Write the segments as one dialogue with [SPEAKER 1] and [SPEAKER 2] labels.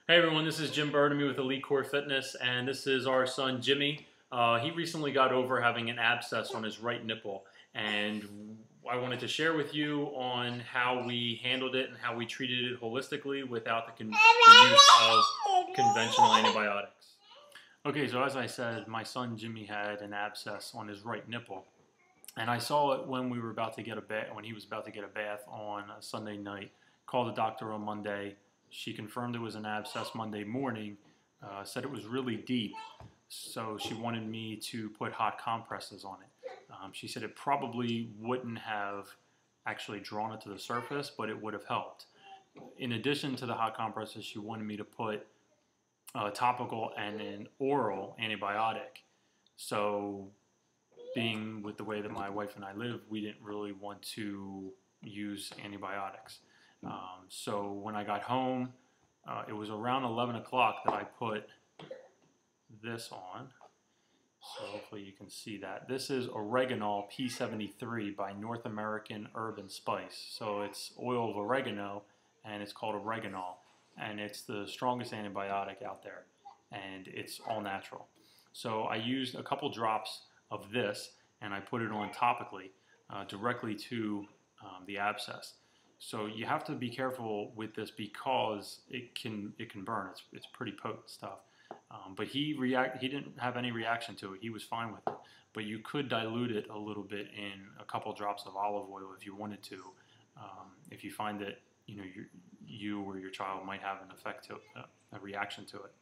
[SPEAKER 1] Hey everyone, this is Jim Burdamy with Elite Core Fitness, and this is our son Jimmy. He recently got over having an abscess on his right nipple, and I wanted to share with you on how we handled it and how we treated it holistically without the use of conventional antibiotics. Okay, so as I said, my son Jimmy had an abscess on his right nipple, and I saw it when we were about to get a bath, when he was about to get a bath on a Sunday night. Called the doctor on Monday. She confirmed it was an abscess Monday morning, said it was really deep, so she wanted me to put hot compresses on it. She said it probably wouldn't have actually drawn it to the surface, but it would have helped. In addition to the hot compresses, she wanted me to put topical and an oral antibiotic. So being with the way that my wife and I live, we didn't really want to use antibiotics. So when I got home, it was around 11 o'clock that I put this on. So hopefully you can see that. This is Oreganol P73 by North American Herb and Spice. So it's oil of oregano, and it's called Oreganol. And it's the strongest antibiotic out there, and it's all natural. So I used a couple drops of this, and I put it on topically, directly to the abscess. So you have to be careful with this because it can burn. It's pretty potent stuff. But he didn't have any reaction to it. He was fine with it. But you could dilute it a little bit in a couple drops of olive oil if you wanted to. If you find that you or your child might have an effect to a reaction to it.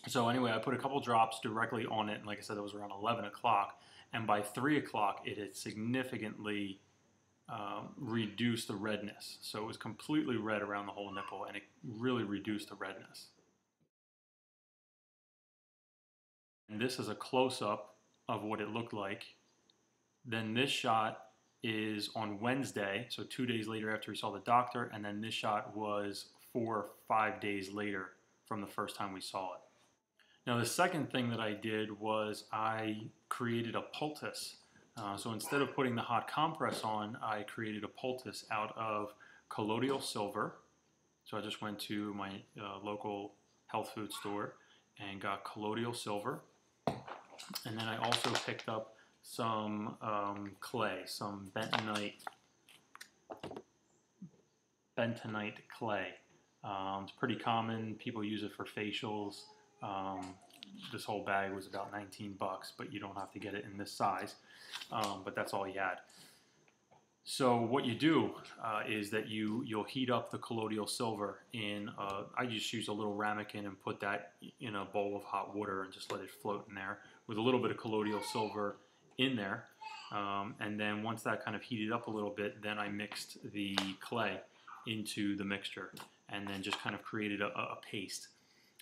[SPEAKER 1] So anyway, I put a couple drops directly on it, and like I said, it was around 11 o'clock. And by 3 o'clock, it had significantly reduced the redness. So it was completely red around the whole nipple, and it really reduced the redness. And this is a close-up of what it looked like. Then this shot is on Wednesday, so 2 days later after we saw the doctor, and then this shot was 4 or 5 days later from the first time we saw it. Now the second thing that I did was I created a poultice. So instead of putting the hot compress on, I created a poultice out of colloidal silver. So I just went to my local health food store and got colloidal silver. And then I also picked up some clay, some bentonite clay. It's pretty common. People use it for facials. This whole bag was about 19 bucks, but you don't have to get it in this size. But that's all he had. So what you do is that you'll heat up the colloidal silver in, I just use a little ramekin and put that in a bowl of hot water and just let it float in there with a little bit of colloidal silver in there. And then once that kind of heated up a little bit, then I mixed the clay into the mixture and then just kind of created a paste.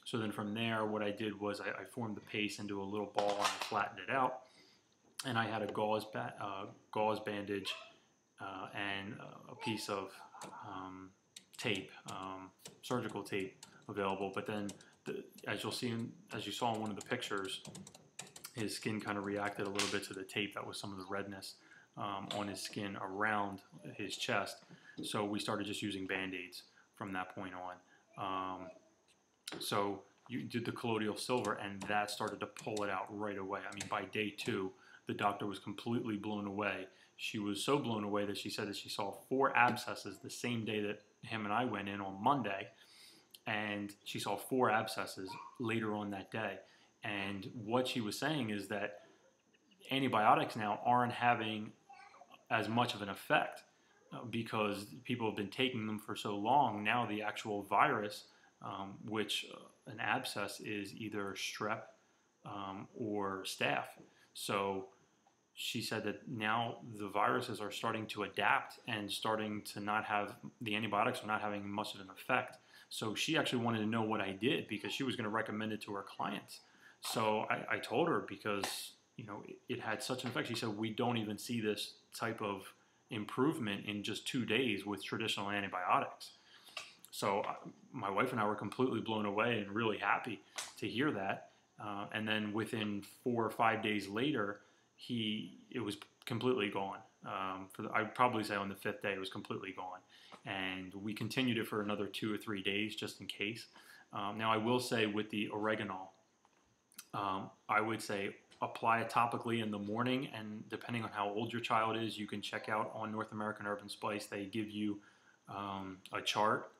[SPEAKER 1] So then from there, what I did was I formed the paste into a little ball and I flattened it out. And I had a gauze bandage and a piece of tape, surgical tape available. But then, as you saw in one of the pictures, his skin kind of reacted a little bit to the tape. That was some of the redness on his skin around his chest. So we started just using Band-Aids from that point on. So you did the colloidal silver, and that started to pull it out right away. I mean, by day 2, the doctor was completely blown away. She was so blown away that she said that she saw 4 abscesses the same day that him and I went in on Monday, and she saw 4 abscesses later on that day. And what she was saying is that antibiotics now aren't having as much of an effect because people have been taking them for so long. Now the actual virus, which an abscess is either strep or staph. So she said that now the viruses are starting to adapt and starting to not have, the antibiotics are not having much of an effect. So she actually wanted to know what I did because she was going to recommend it to her clients. So I told her because it had such an effect. She said we don't even see this type of improvement in just 2 days with traditional antibiotics. So my wife and I were completely blown away and really happy to hear that. And then within 4 or 5 days later, it was completely gone. I'd probably say on the 5th day, it was completely gone. and we continued it for another 2 or 3 days just in case. Now I will say with the oreganol, I would say apply it topically in the morning, and depending on how old your child is, you can check out on North American Herb and Spice. They give you a chart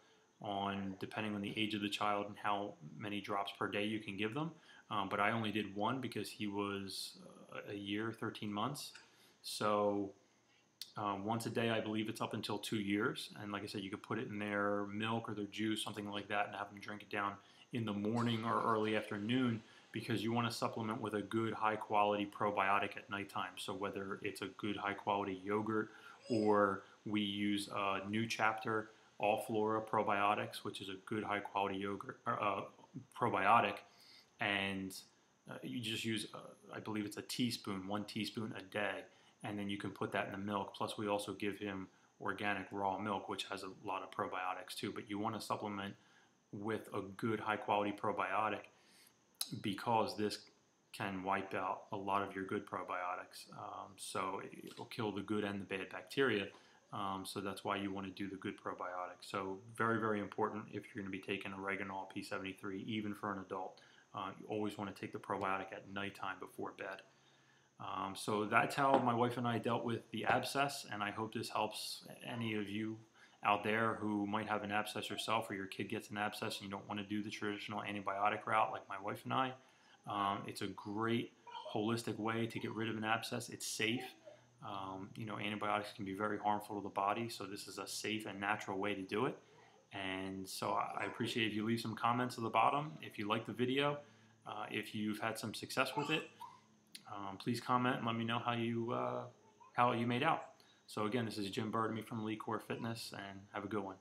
[SPEAKER 1] on, depending on the age of the child and how many drops per day you can give them. But I only did one because he was a year, 13 months. So once a day, I believe it's up until 2 years. And like I said, you could put it in their milk or their juice, something like that, and have them drink it down in the morning or early afternoon, because you want to supplement with a good high quality probiotic at nighttime. So whether it's a good high quality yogurt, or we use a New Chapter All Flora probiotics, which is a good high quality yogurt probiotic, and you just use I believe it's a teaspoon, 1 teaspoon a day, and then you can put that in the milk. Plus we also give him organic raw milk, which has a lot of probiotics too. But you want to supplement with a good high quality probiotic, because this can wipe out a lot of your good probiotics. So it'll kill the good and the bad bacteria. So that's why you want to do the good probiotics. So very, very important if you're going to be taking Oreganol P73, even for an adult. You always want to take the probiotic at nighttime before bed. So that's how my wife and I dealt with the abscess, and I hope this helps any of you out there who might have an abscess yourself, or your kid gets an abscess and you don't want to do the traditional antibiotic route like my wife and I. It's a great holistic way to get rid of an abscess. It's safe. You know, antibiotics can be very harmful to the body, so this is a safe and natural way to do it. And so I appreciate if you leave some comments at the bottom if you like the video. If you've had some success with it, please comment and let me know how you made out. So again, this is Jim Birdamy from Lee Core Fitness, and have a good one.